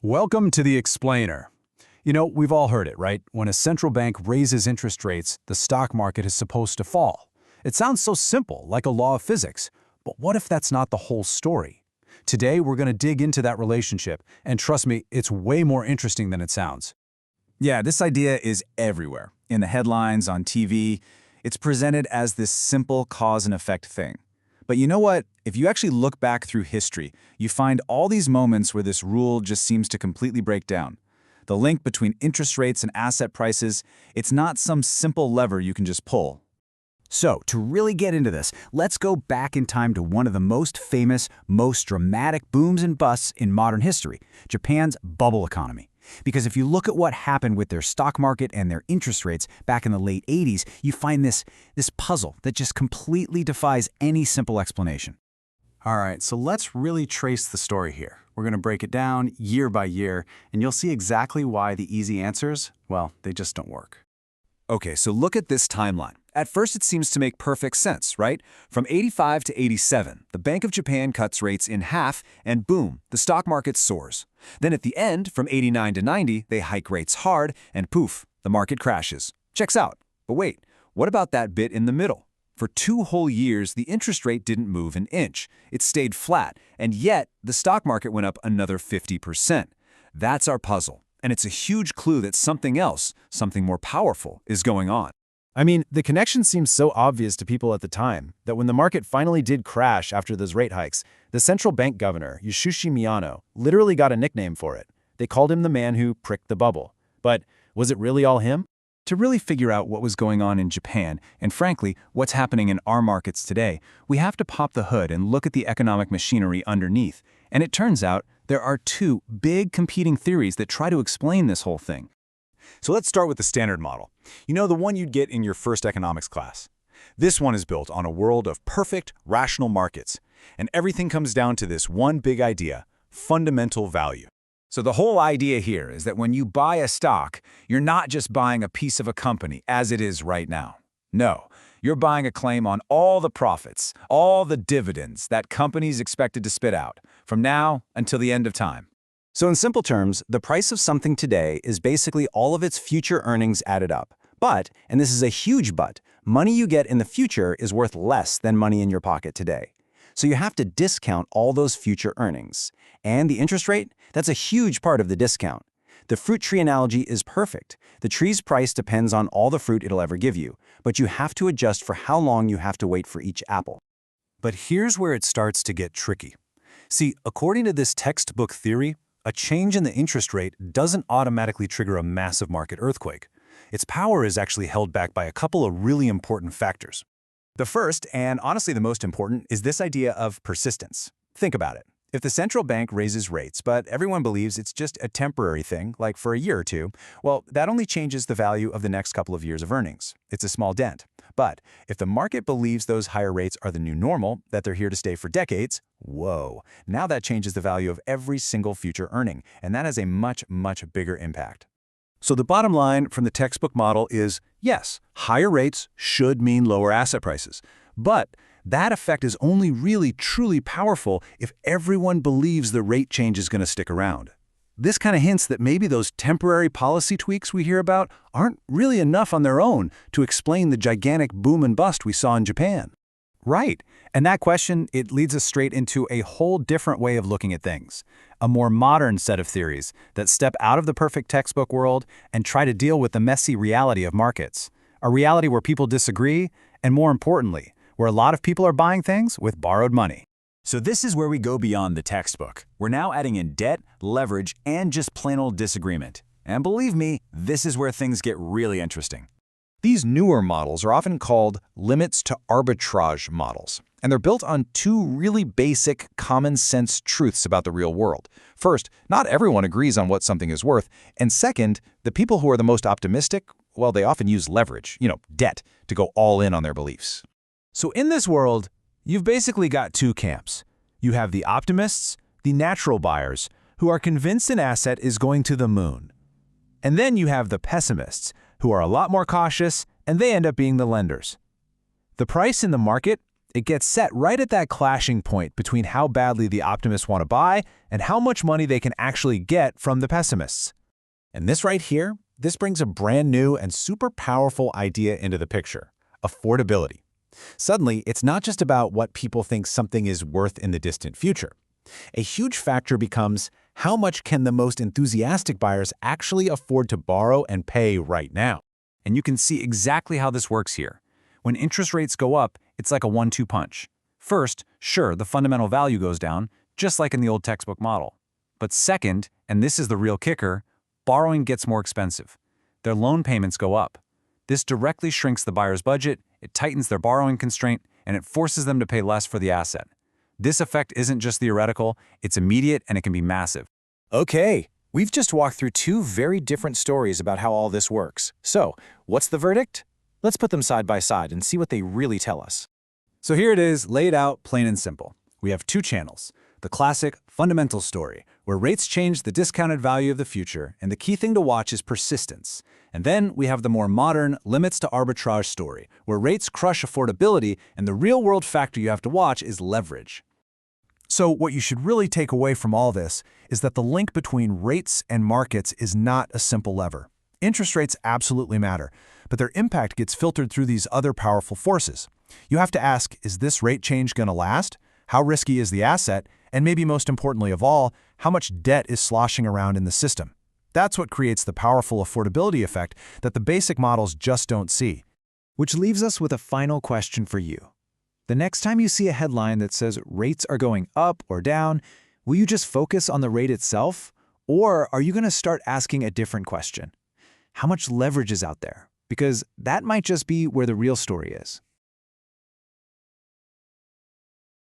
Welcome to the Explainer. You know, we've all heard it, right? When a central bank raises interest rates, the stock market is supposed to fall. It sounds so simple, like a law of physics. But what if that's not the whole story? Today, we're going to dig into that relationship, and trust me, it's way more interesting than it sounds. Yeah, this idea is everywhere. In the headlines, on TV, it's presented as this simple cause and effect thing. But you know what? If you actually look back through history, you find all these moments where this rule just seems to completely break down. The link between interest rates and asset prices, it's not some simple lever you can just pull. So, to really get into this, let's go back in time to one of the most famous, most dramatic booms and busts in modern history, Japan's bubble economy. Because if you look at what happened with their stock market and their interest rates back in the late 80s, you find this puzzle that just completely defies any simple explanation. All right, so let's really trace the story here. We're going to break it down year by year, and you'll see exactly why the easy answers, well, they just don't work. Okay, so look at this timeline. At first, it seems to make perfect sense, right? From 85 to 87, the Bank of Japan cuts rates in half, and boom, the stock market soars. Then at the end, from 89 to 90, they hike rates hard, and poof, the market crashes. Checks out. But wait, what about that bit in the middle? For 2 whole years, the interest rate didn't move an inch. It stayed flat, and yet the stock market went up another 50%. That's our puzzle, and it's a huge clue that something else, something more powerful, is going on. I mean, the connection seems so obvious to people at the time that when the market finally did crash after those rate hikes, the central bank governor, Yasushi Miyano, literally got a nickname for it. They called him the man who pricked the bubble. But was it really all him? To really figure out what was going on in Japan, and frankly, what's happening in our markets today, we have to pop the hood and look at the economic machinery underneath. And it turns out there are 2 big competing theories that try to explain this whole thing. So let's start with the standard model. You know, the one you'd get in your first economics class. This one is built on a world of perfect, rational markets. And everything comes down to this one big idea: fundamental value. So the whole idea here is that when you buy a stock, you're not just buying a piece of a company as it is right now. No, you're buying a claim on all the profits, all the dividends that company's expected to spit out, from now until the end of time. So in simple terms, the price of something today is basically all of its future earnings added up. But, and this is a huge but, money you get in the future is worth less than money in your pocket today. So you have to discount all those future earnings. And the interest rate, that's a huge part of the discount. The fruit tree analogy is perfect. The tree's price depends on all the fruit it'll ever give you, but you have to adjust for how long you have to wait for each apple. But here's where it starts to get tricky. See, according to this textbook theory, a change in the interest rate doesn't automatically trigger a massive market earthquake. Its power is actually held back by a couple of really important factors. The first, and honestly the most important, is this idea of persistence. Think about it. If the central bank raises rates, but everyone believes it's just a temporary thing, like for a year or 2, well, that only changes the value of the next couple of years of earnings. It's a small dent. But if the market believes those higher rates are the new normal, that they're here to stay for decades, whoa, now that changes the value of every single future earning, and that has a much, much bigger impact. So the bottom line from the textbook model is, yes, higher rates should mean lower asset prices. But that effect is only really truly powerful if everyone believes the rate change is going to stick around. This kind of hints that maybe those temporary policy tweaks we hear about aren't really enough on their own to explain the gigantic boom and bust we saw in Japan. Right. And that question, it leads us straight into a whole different way of looking at things. A more modern set of theories that step out of the perfect textbook world and try to deal with the messy reality of markets. A reality where people disagree, and more importantly, where a lot of people are buying things with borrowed money. So this is where we go beyond the textbook. We're now adding in debt, leverage, and just plain old disagreement. And believe me, this is where things get really interesting. These newer models are often called limits to arbitrage models, and they're built on 2 really basic, common-sense truths about the real world. First, not everyone agrees on what something is worth, and second, the people who are the most optimistic, well, they often use leverage, debt, to go all in on their beliefs. So in this world, you've basically got 2 camps. You have the optimists, the natural buyers, who are convinced an asset is going to the moon. And then you have the pessimists, who are a lot more cautious, and they end up being the lenders. The price in the market, It gets set right at that clashing point between how badly the optimists want to buy and how much money they can actually get from the pessimists. And this right here, this brings a brand new and super powerful idea into the picture: affordability. Suddenly, it's not just about what people think something is worth in the distant future. A huge factor becomes how much can the most enthusiastic buyers actually afford to borrow and pay right now. And you can see exactly how this works here. When interest rates go up, it's like a 1-2 punch. First, sure, the fundamental value goes down, just like in the old textbook model. But second, and this is the real kicker, borrowing gets more expensive. Their loan payments go up. This directly shrinks the buyer's budget, it tightens their borrowing constraint, and it forces them to pay less for the asset. This effect isn't just theoretical, it's immediate and it can be massive. Okay, we've just walked through two very different stories about how all this works. So, what's the verdict? Let's put them side by side and see what they really tell us. So here it is, laid out plain and simple. We have two channels. The classic fundamental story, where rates change the discounted value of the future, and the key thing to watch is persistence. And then we have the more modern limits to arbitrage story, where rates crush affordability, and the real-world factor you have to watch is leverage. So what you should really take away from all this is that the link between rates and markets is not a simple lever. Interest rates absolutely matter, but their impact gets filtered through these other powerful forces. You have to ask, is this rate change going to last? How risky is the asset? And maybe most importantly of all, how much debt is sloshing around in the system? That's what creates the powerful affordability effect that the basic models just don't see. Which leaves us with a final question for you. The next time you see a headline that says rates are going up or down, will you just focus on the rate itself? Or are you going to start asking a different question? How much leverage is out there? Because that might just be where the real story is.